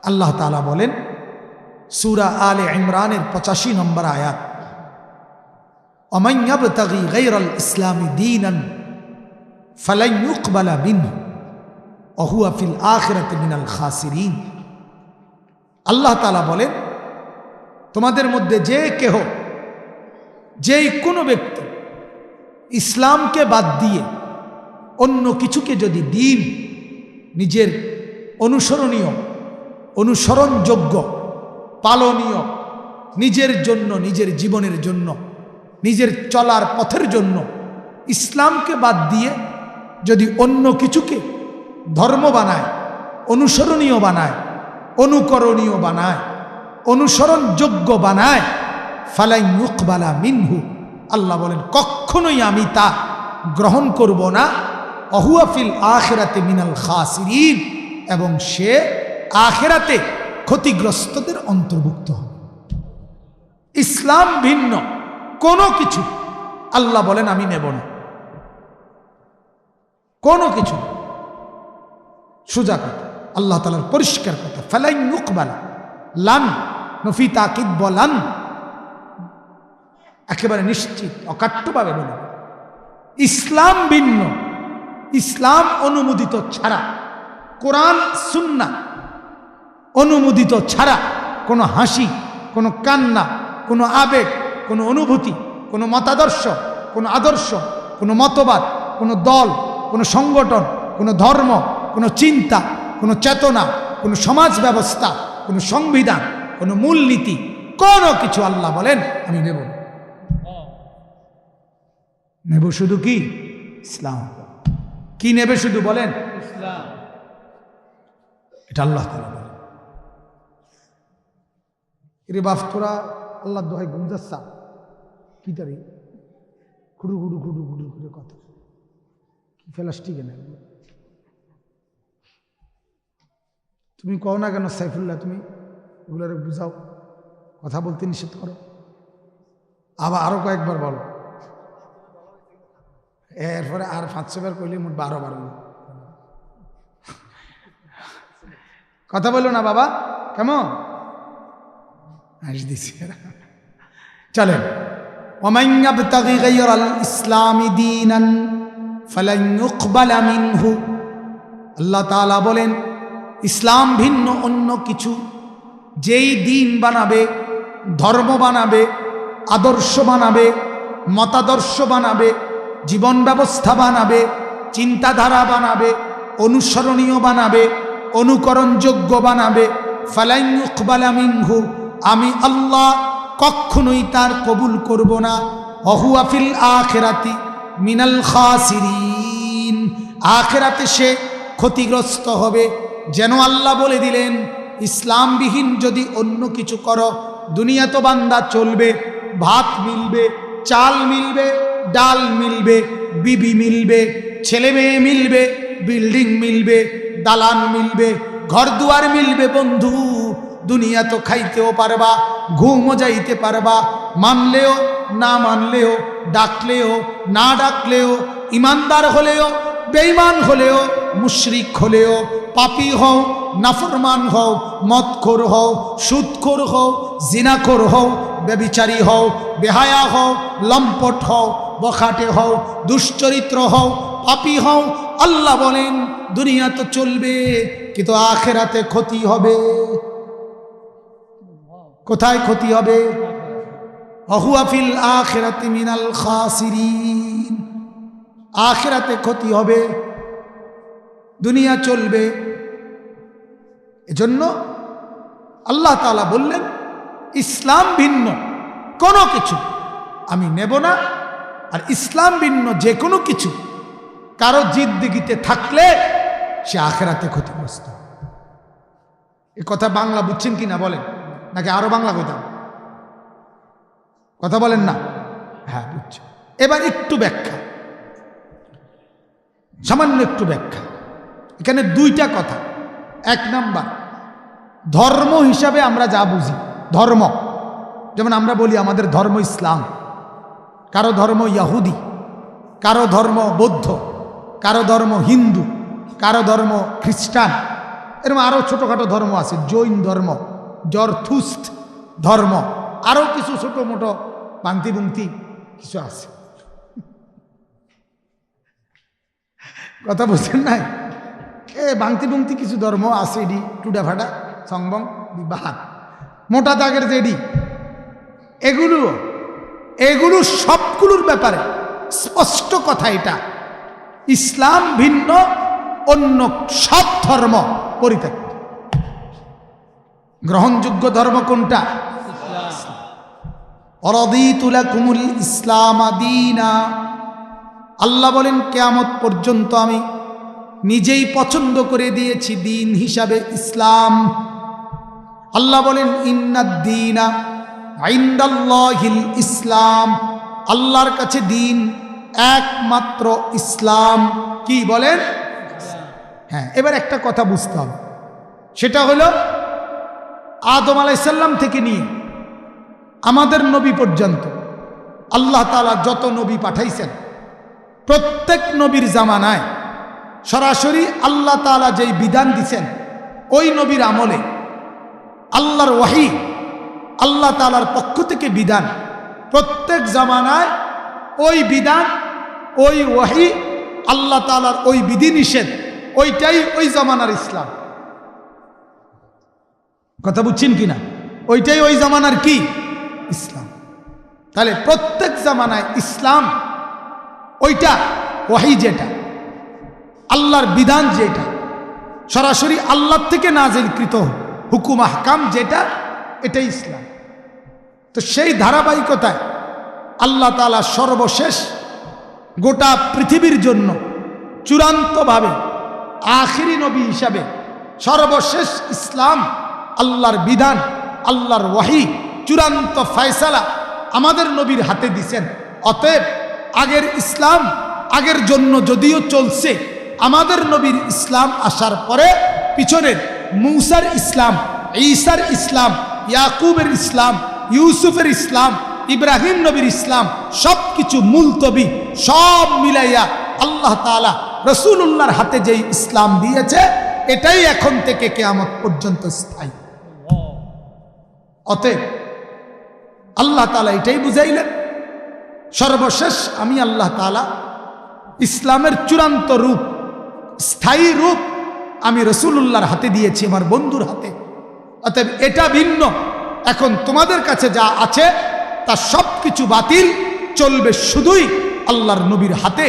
আল্লাহ তাআলা বলেন সূরা আলে ইমরানের 85 নম্বর আয়াত, ওমান ইয়াবতাগি গায়রাল ইসলামি দীনান ফালান ইউকবালা মিনহু ওয়া হুয়া ফিল আখিরাতি মিনাল খাসিরিন। আল্লাহ তাআলা বলেন, তোমাদের মধ্যে যে কেহ, যেই কোনো ব্যক্তি ইসলামকে বাদ দিয়ে অন্য কিছুকে যদি দিন, নিজের অনুসরণীয়, অনুসরণযোগ্য, পালনীয়, নিজের জন্য, নিজের জীবনের জন্য, নিজের চলার পথের জন্য ইসলামকে বাদ দিয়ে যদি অন্য কিছুকে ধর্ম বানায়, অনুসরণীয় বানায়, অনুকরণীয় বানায়, অনুসরণযোগ্য বানায়, ফালাই ইউকবালা মিনহু, আল্লাহ বলেন কখনোই আমি তা গ্রহণ করব না। ওহুয়া ফিল আখিরাতি মিনাল খাসিরিন, এবং সে আখিরাতে ক্ষতিগ্রস্তদের অন্তর্ভুক্ত হবে। ইসলাম ভিন্ন কোনো কিছু আল্লাহ বলেন আমি নেব না, কোনো কিছু। সোজা কথা, আল্লাহ তাআলার পরিষ্কার কথা। ফালাই ইউকবালা, লান নফি তাকিদ বলান, একেবারে নিশ্চিত অকাট্যভাবে বলে ইসলাম ভিন্ন, ইসলাম অনুমোদিত ছাড়া, কোরআন সুন্নাহ অনুমোদিত ছাড়া কোনো হাসি, কোনো কান্না, কোনো আবেগ, কোনো অনুভূতি, কোনো মতাদর্শ, কোনো আদর্শ, কোনো মতবাদ, কোনো দল, কোনো সংগঠন, কোনো ধর্ম, কোনো চিন্তা, কোনো চেতনা, কোনো সমাজ ব্যবস্থা, কোনো সংবিধান, কোনো মূলনীতি, কোনো কিছু আল্লাহ বলেন আমি নেব না। নেব শুধু কি? ইসলাম। কি নেবে শুধু বলেন? ইসলাম। এটা আল্লাহ তাআলা বলেন। এরে বাপ, তোরা আল্লাহ দোহাই গুমজাসা কি তারি খুড়ু খুড়ু খুড়ু খুড়ু খুড়ু কথা কি প্লাস্টিকে নেই। তুমি কও না কেন সাইফুল্লাহ, তুমি এগুলোর বুঝাও, কথা বলতে নিষেধ করো, আবার আরো কয়েকবার বলো, এরপরে আর 500 বার কইলে মোট 12 বার কথা বলো না বাবা, কেমন হাস দিছি। চলেন, ওমান ইয়াবতাগি গায়রাল ইসলামি দীনান ফালান ইউকবালা মিনহু, আল্লাহ তাআলা বলেন ইসলাম ভিন্ন অন্য কিছু যেই দিন বানাবে, ধর্ম বানাবে, আদর্শ বানাবে, মতাদর্শ বানাবে, জীবন ব্যবস্থা বানাবে, চিন্তাধারা বানাবে, অনুসরণীয় বানাবে, অনুকরণযোগ্য বানাবে, ফালান ইউকবালা মিনহু, আমি আল্লাহ কখনোই তার কবুল করব না। ওহুয়া ফিল আখিরাতি মিনাল খাসিরিন, আখিরাতে সে ক্ষতিগ্রস্ত হবে। যেন আল্লাহ বলে দিলেন ইসলামবিহীন যদি অন্য কিছু করো, দুনিয়া তো বান্দা চলবে, ভাত মিলবে, চাল মিলবে, ডাল মিলবে, বিবি মিলবে, ছেলে মেয়ে মিলবে, বিল্ডিং মিলবে, দালান মিলবে, ঘর দুয়ার মিলবে। বন্ধু, দুনিয়া তো খাইতেও পারবা, ঘুমও যাইতে পারবা, মানলেও না মানলেও, ডাকলেও না ডাকলেও, ইমানদার হলেও বেঈমান হলেও, মুশরিক হলেও, পাপী হও, নাফরমান হও, মদখোর হও, সুদখোর হও, জিনাখোর হও, ব্যভিচারী হও, বেহায়া হও, লম্পট হও, বখাটে হও, দুশ্চরিত্র হও, পাপী হও, আল্লাহ বলেন দুনিয়া তো চলবে, কিন্তু আখিরাতে ক্ষতি হবে। কোথায় ক্ষতি হবে? ওহুয়া ফিল আখিরাতি মিনাল খাসিরিন, আখিরাতে ক্ষতি হবে। দুনিয়া চলবে, এজন্য আল্লাহ তাআলা বললেন ইসলাম ভিন্ন কোনো কিছু আমি নেব না। আর ইসলাম ভিন্ন যে কোনো কিছু কারো জিন্দেগিতে থাকলে সে আখিরাতে ক্ষতিগ্রস্ত। এ কথা বাংলা বুঝছেন কিনা বলেন, নাকি আরো বাংলা কইতাম? কথা বলেন না? হ্যাঁ বুঝছি। এবার একটু ব্যাখ্যা, সামান্য একটু ব্যাখ্যা। এখানে দুইটা কথা। এক নাম্বার, ধর্ম হিসাবে আমরা যা বুঝি, ধর্ম যেমন আমরা বলি আমাদের ধর্ম ইসলাম, কারো ধর্ম ইহুদি, কারো ধর্ম বৌদ্ধ, কারো ধর্ম হিন্দু, কারো ধর্ম খ্রিস্টান, এরকম আরও ছোটোখাটো ধর্ম আছে, জৈন ধর্ম, জরথুস্ট ধর্ম, আরও কিছু ছোটো মোটো বান্তিবুন্তি কিছু আছে। কথা বুঝছেন নাই? বাংতিবুংতি কিছু ধর্ম আছে, এডি টুডা ফাটা সংবং বিবাহাত মোটা দাগের যেডি, এগুলো সবগুলোর ব্যাপারে স্পষ্ট কথা এটা, ইসলাম ভিন্ন অন্য সব ধর্ম পরিত্যক্ত। গ্রহণযোগ্য ধর্ম কোনটা? অরদিতু লাকুমুল ইসলাম দীনা। আল্লাহ বলেন কিয়ামত পর্যন্ত আমি নিজেই পছন্দ করে দিয়েছি দিন হিসাবে ইসলাম। আল্লাহ বলেন ইন্নাদ দীনা ইনদাল্লাহিল ইসলাম, আল্লাহর কাছে দিন একমাত্র ইসলাম। কি বলেন? হ্যাঁ, এবার একটা কথা বুঝতে হবে, সেটা হলো আদম আলাইহিস সালাম থেকে নিয়ে আমাদের নবী পর্যন্ত আল্লাহ তাআলা যত নবী পাঠাইছেন, প্রত্যেক নবীর জামানায় সরাসরি আল্লাহ তাআলা যেই বিধান দিছেন, ওই নবীর আমলে আল্লাহর ওয়াহি, আল্লাহ তাআলার পক্ষ থেকে বিধান, প্রত্যেক জামানায় ওই বিধান, ওই ওয়াহি, আল্লাহ তাআলার ওই বিধিনিষেধ, ওইটাই ওই জামানার ইসলাম। কথা বুঝছেন কিনা? ওইটাই ওই জামানার কি ইসলাম। তাহলে প্রত্যেক জামানায় ইসলাম ওইটা, ওয়াহি যেটা, আল্লাহর বিধান যেটা, সরাসরি আল্লাহ থেকে নাজিলকৃত হুকুম আহকাম যেটা, এটাই ইসলাম। তো সেই ধারাবাহিকতায় আল্লাহ তাআলা সর্বশেষ গোটা পৃথিবীর জন্য চূড়ান্তভাবে আখিরি নবী হিসাবে সর্বশেষ ইসলাম, আল্লাহর বিধান, আল্লাহর ওয়াহি, চূড়ান্ত ফয়সালা আমাদের নবীর হাতে দিছেন। অতএব আগের ইসলাম আগের জন্য যদিও চলছে, আমাদের নবীর ইসলাম আসার পরে পিছনের মূসার ইসলাম, ঈসার ইসলাম, ইয়াকুবের ইসলাম, ইউসুফের ইসলাম, ইব্রাহিম নবীর ইসলাম, সব কিছু মুলতবি, সব মিলাইয়া আল্লাহ তাআলা রাসূলুল্লাহর হাতে যেই ইসলাম দিয়েছে, এটাই এখন থেকে কিয়ামত পর্যন্ত স্থায়ী। অতএব আল্লাহ তাআলা এটাই বুঝাইলেন, সর্বশেষ আমি আল্লাহ তাআলা ইসলামের চূড়ান্ত রূপ, স্থায়ী রূপ আমি রাসূলুল্লাহর হাতে দিয়েছি, আমার বন্ধুর হাতে। অতএব এটা ভিন্ন, এখন তোমাদের কাছে যা আছে তা সব কিছু বাতিল, চলবে শুধুই আল্লাহর নবীর হাতে,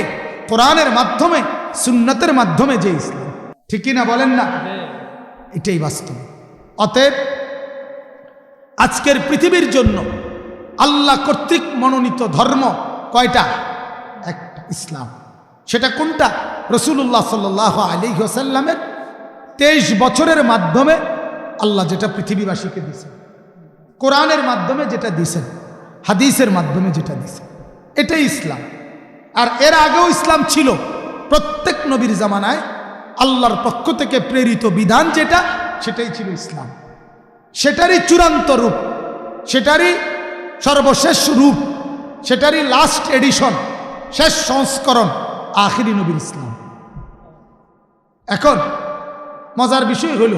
কোরআনের মাধ্যমে, সুন্নতের মাধ্যমে যে ইসলাম। ঠিক কিনা বলেন না? এটাই বাস্তব। অতএব আজকের পৃথিবীর জন্য আল্লাহ কর্তৃক মনোনীত ধর্ম কয়টা? একটা, ইসলাম। সেটা কোনটা? রাসূলুল্লাহ সাল্লাল্লাহু আলাইহি ওয়াসাল্লামের 23 বছরের মাধ্যমে আল্লাহ যেটা পৃথিবীবাসীকে দিয়েছেন, কোরআনের মাধ্যমে যেটা দিয়েছেন, হাদিসের মাধ্যমে যেটা দিয়েছেন, এটাই ইসলাম। আর এর আগেও ইসলাম ছিল, প্রত্যেক নবীর জামানায় আল্লাহর পক্ষ থেকে প্রেরিত বিধান যেটা, সেটাই ছিল ইসলাম। সেটারই চূড়ান্ত রূপ, সেটারই সর্বশেষ রূপ, সেটারই লাস্ট এডিশন, শেষ সংস্করণ আখিরি নবীর ইসলাম। এখন মজার বিষয় হল,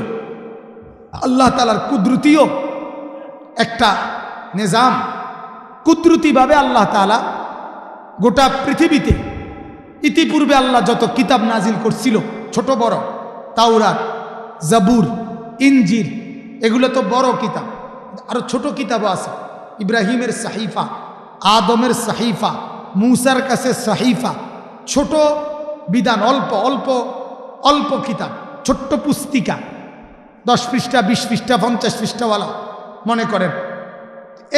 আল্লাহ তাআলার কুদরতীয় একটা নিজাম, কুদরতিভাবে আল্লাহ তাআলা গোটা পৃথিবীতে ইতিপূর্বে আল্লাহ যত কিতাব নাজিল করছিল, ছোট বড়, তাওরাত, জাবুর, ইনজিল, এগুলো তো বড় কিতাব, আরো ছোট কিতাবও আছে। ইব্রাহিমের সাহিফা, আদমের সাহিফা, মূসার কাছে সাহিফা, ছোট বিধান, অল্প অল্প অল্প কিতাব, ছোট্ট পুস্তিকা, 10 পৃষ্ঠা, 20 পৃষ্ঠা, 50 পৃষ্ঠাওয়ালা মনে করেন।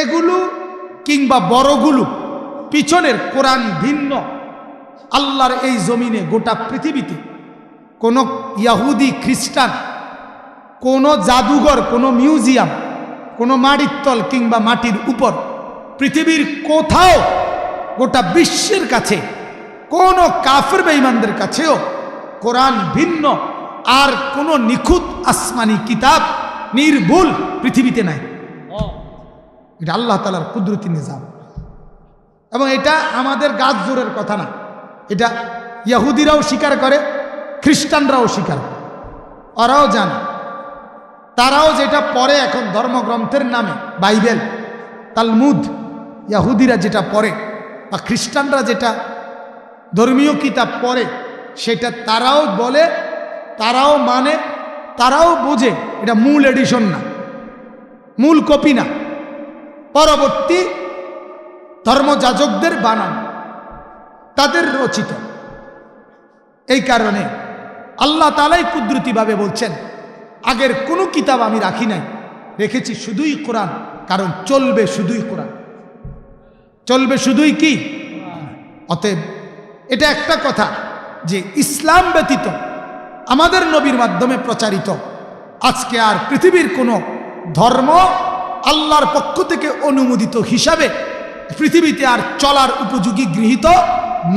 এগুলো কিংবা বড়গুলো পিছনের কোরআন ভিন্ন। আল্লাহর এই জমিনে গোটা পৃথিবীতে কোনো ইয়াহুদি, খ্রিস্টান, কোনো জাদুঘর, কোনো মিউজিয়াম, কোনো মাটির তল কিংবা মাটির উপর পৃথিবীর কোথাও গোটা বিশ্বের কাছে কোনো কাফের বেঈমানদের কাছেও কোরআন ভিন্ন আর কোনো নিখুঁত আসমানি কিতাব নির্ভুল পৃথিবীতে নাই। এটা আল্লাহ তাআলার কুদরতি নিজাম। এবং এটা আমাদের গাছ জোরের কথা না, এটা ইহুদিরাও স্বীকার করে, খ্রিস্টানরাও স্বীকার করে, ওরাও জানে তারাও যেটা পড়ে এখন ধর্মগ্রন্থের নামে বাইবেল, তালমুদ, ইয়াহুদিরা যেটা পড়ে বা খ্রিস্টানরা যেটা ধর্মীয় কিতাব পড়ে, সেটা তারাও বলে, তারাও মানে, তারাও বোঝে এটা মূল এডিশন না, মূল কপি না, পরবর্তী ধর্মযাজকদের বানানো, তাদের রচিত। এই কারণে আল্লাহ তাআলাই কুদরতিভাবে বলছেন, আগের কোনো কিতাব আমি রাখি নাই, রেখেছি শুধুই কোরআন, কারণ চলবে শুধুই কোরআন, চলবে শুধুই কি। অতএব এটা একটা কথা যে ইসলাম ব্যতীত আমাদের নবীর মাধ্যমে প্রচারিত আজকে আর পৃথিবীর কোনো ধর্ম আল্লাহর পক্ষ থেকে অনুমোদিত হিসাবে পৃথিবীতে আর চলার উপযোগী গৃহীত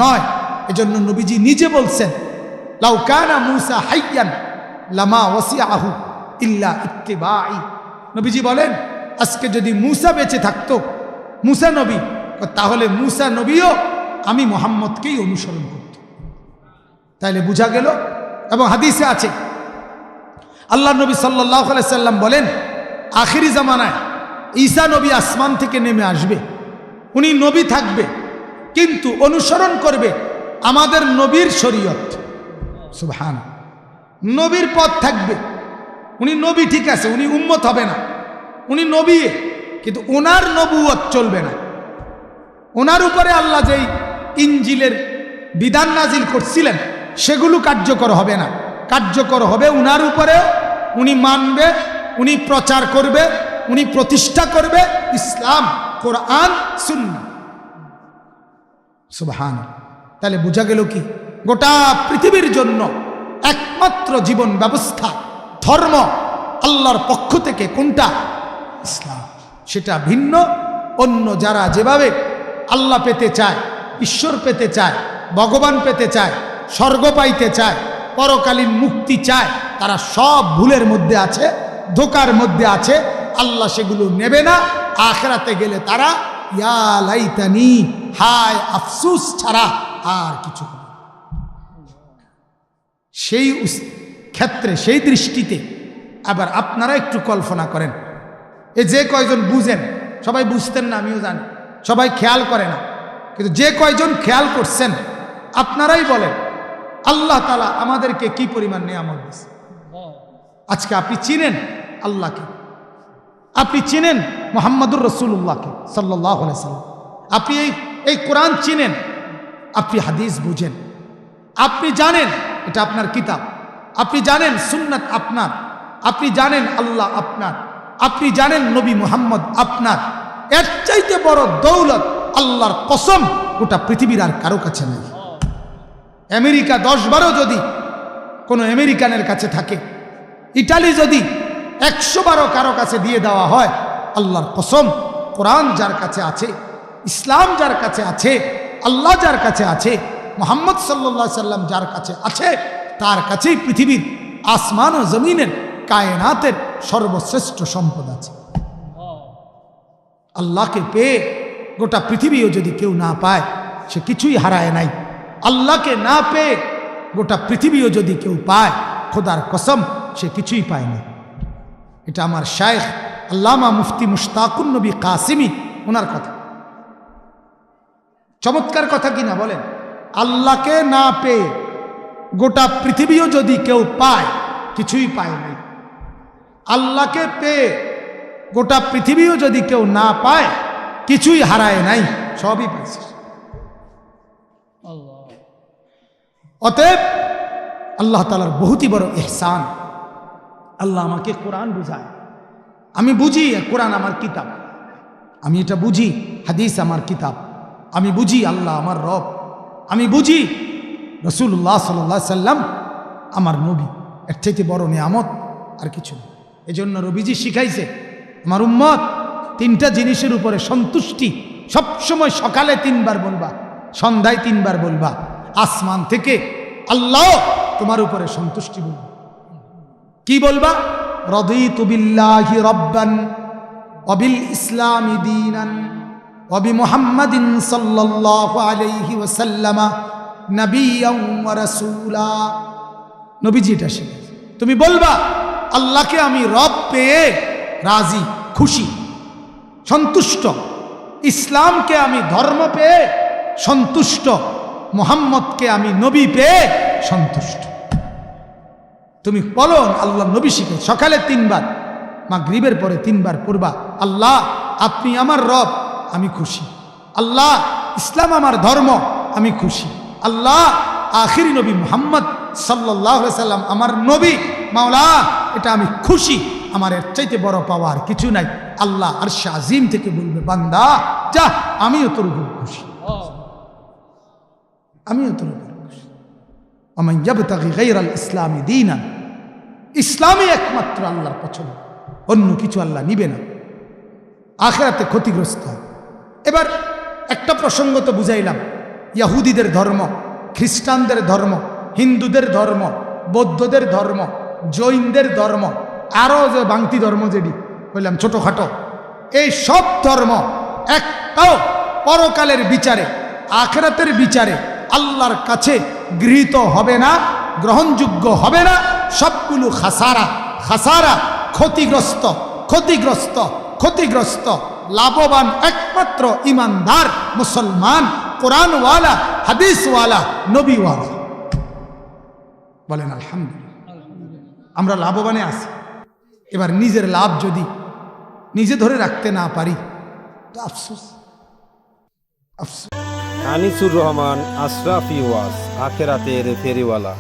নয়। এজন্য নবীজি নিজে বলছেন, লাউ কানা মূসা হাইয়ান লামা ওয়াসিআহু ইল্লা ইত্তিবাই। নবীজি বলেন, আজকে যদি মূসা বেঁচে থাকতো, মূসা নবী, তাহলে মূসা নবীও আমি মুহাম্মদকেই অনুসরণ করত। তাইলে বোঝা গেল। এবং হাদিসে আছে আল্লাহ নবী সাল্লাল্লাহু আলাইহি সাল্লাম বলেন, আখিরি জামানায় ঈসা নবী আসমান থেকে নেমে আসবে, উনি নবী থাকবে কিন্তু অনুসরণ করবে আমাদের নবীর শরীয়ত। সুবহান, নবীর পথ থাকবে, উনি নবী ঠিক আছে, উনি উম্মত হবে না, উনি নবী, কিন্তু ওনার নবুয়ত চলবে না। ওনার উপরে আল্লাহ যেই ইনজিলের বিধান নাজিল করছিলেন সেগুলো কার্যকর হবে না, কার্যকর হবে উনার উপরে, উনি মানবে, উনি প্রচার করবে, উনি প্রতিষ্ঠা করবে ইসলাম, কোরআন, সুন্নাহ। সুবহান। তাহলে বোঝা গেল কি, গোটা পৃথিবীর জন্য একমাত্র জীবন ব্যবস্থা, ধর্ম আল্লাহর পক্ষ থেকে কোনটা? ইসলাম। সেটা ভিন্ন অন্য যারা যেভাবে আল্লাহ পেতে চায়, ঈশ্বর পেতে চায়, ভগবান পেতে চায়, স্বর্গ পাইতে চায়, পরকালীন মুক্তি চায়, তারা সব ভুলের মধ্যে আছে, ধোকার মধ্যে আছে। আল্লাহ সেগুলো নেবে না। আখিরাতে গেলে তারা ইয়া লাইতানি, হায় আফসুস ছাড়া আর কিছু না। সেই ক্ষেত্রে, সেই দৃষ্টিতে আবার আপনারা একটু কল্পনা করেন, এ যে কয়জন বুঝেন, সবাই বুঝতেন না আমিও জানি, সবাই খেয়াল করে না, কিন্তু যে কয়জন খেয়াল করছেন আপনারাই বলেন আল্লাহ তাআলা আমাদেরকে কি পরিমাণ নিয়ামত দিয়েছে। আজকে আপনি চিনেন আল্লাহকে, আপনি চিনেন মুহাম্মদুর রাসূলুল্লাহকে সাল্লাল্লাহু আলাইহি সাল্লাম, আপনি এই কোরআন চিনেন, আপনি হাদিস বুঝেন, আপনি জানেন এটা আপনার কিতাব, আপনি জানেন সুন্নাত আপনার, আপনি জানেন আল্লাহ আপনার, আপনি জানেন নবী মুহাম্মদ আপনার। এর চাইতে বড় দৌলত আল্লাহর কসম গোটা পৃথিবীর আর কারো কাছে নেই। আমেরিকা 10-12 যদি কোনো আমেরিকানের কাছে থাকে, ইটালি যদি 112 কারো কাছে দিয়ে দেওয়া হয়, আল্লাহর কসম কোরআন যার কাছে আছে, ইসলাম যার কাছে আছে, আল্লাহ যার কাছে আছে, মুহাম্মদ সাল্লাল্লাহু আলাইহি সাল্লাম যার কাছে আছে, তার কাছেই পৃথিবীর আসমান ও জমিনের কায়নাতের সর্বশ্রেষ্ঠ সম্পদ আছে। আল্লাহকে পেয়ে গোটা পৃথিবীও যদি কেউ না পায়, সে কিছুই হারায় নাই। আল্লাহকে না পেয়ে গোটা পৃথিবীও যদি কেউ পায়, খোদার কসম সে কিছুই পায় না। এটা আমার শায়েখ আল্লামা মুফতি মুশতাকুন নবী কাসিমি, ওনার কথা। চমৎকার কথা কিনা বলেন? আল্লাহকে না পেয়ে গোটা পৃথিবীও যদি কেউ পায়, কিছুই পায় নাই। আল্লাহকে পেয়ে গোটা পৃথিবীও যদি কেউ না পায়, কিছুই হারায় নাই, সবই পাইছে। অতএব আল্লাহ তাআলার বহুতই বড় ইহসান। আল্লাহ আমাকে কোরআন বুঝায়, আমি বুঝি কোরআন আমার কিতাব, আমি এটা বুঝি হাদিস আমার কিতাব, আমি বুঝি আল্লাহ আমার রব, আমি বুঝি রাসূলুল্লাহ সাল্লাল্লাহু আলাইহি সাল্লাম আমার নবী। এর চাইতে বড় নিয়ামত আর কিছু না। এজন্য নবীজি শিখাইছে, আমার উম্মত 3টা জিনিসের উপরে সন্তুষ্টি সবসময়, সকালে 3 বার বলবা, সন্ধ্যায় 3 বার বলবা, আসমান থেকে আল্লাহ তোমার উপরে সন্তুষ্টি বলবে। কি বলবা? রাদিতু বিল্লাহি রাব্বান ওয়া বিল ইসলামি দীনান ওয়া বিমুহাম্মাদিন সাল্লাল্লাহু আলাইহি ওয়াসাল্লাম নাবিয়্যান ওয়া রাসূলা। নবীজি এটা শিখায়। তুমি বলবা আল্লাহকে আমি রব পেয়ে রাজি, খুশি, সন্তুষ্ট। ইসলামকে আমি ধর্ম পেয়ে সন্তুষ্ট। মুহাম্মদকে আমি নবী পেয়ে সন্তুষ্ট। তুমি বলো, আল্লাহ নবী শিখে সকালে 3 বার, মাগরিবের পরে 3 বার পড়বা, আল্লাহ আপনি আমার রব, আমি খুশি। আল্লাহ ইসলাম আমার ধর্ম, আমি খুশি। আল্লাহ আখিরি নবী মুহাম্মদ সাল্লাল্লাহু আলাইহি সাল্লাম আমার নবী, মাওলা এটা আমি খুশি। আমার এর চাইতে বড় পাওয়ার কিছু নাই। আল্লাহ আরশে আজিম থেকে বলবে, বান্দা যা, আমিও তোর উপর খুশি, আমিও তোর উপর খুশি। ওমান ইয়াবতাগি গায়রাল ইসলামি দীনান, ইসলামই একমাত্র আল্লাহর পছন্দ, অন্য কিছু আল্লাহ নিবে না, আখিরাতে ক্ষতিগ্রস্ত হয়। এবার একটা প্রসঙ্গ তো বুঝাইলাম, ইহুদিদের ধর্ম, খ্রিস্টানদের ধর্ম, হিন্দুদের ধর্ম, বৌদ্ধদের ধর্ম, জৈনদের ধর্ম, আরও যে বাংতি ধর্ম যেটি বললাম ছোটোখাটো, এই সব ধর্ম একটাও পরকালের বিচারে, আখিরাতের বিচারে আল্লাহর কাছে গৃহীত হবে না, গ্রহণযোগ্য হবে না। সবগুলো খাসারা, খাসারা, ক্ষতিগ্রস্ত, ক্ষতিগ্রস্ত, ক্ষতিগ্রস্ত। লাভবান একমাত্র ইমানদার মুসলমান, কোরআনওয়ালা, হাদিসওয়ালা, নবীওয়ালা। বলেন আলহামদুলিল্লাহ, আমরা লাভবানে আছি। এবার নিজের লাভ যদি নিজে ধরে রাখতে না পারি তো আফসোস, আফসোস। আনিসুর রহমান, আশরাফি ওয়াজ, আখেরাতের ফেরিওয়ালা।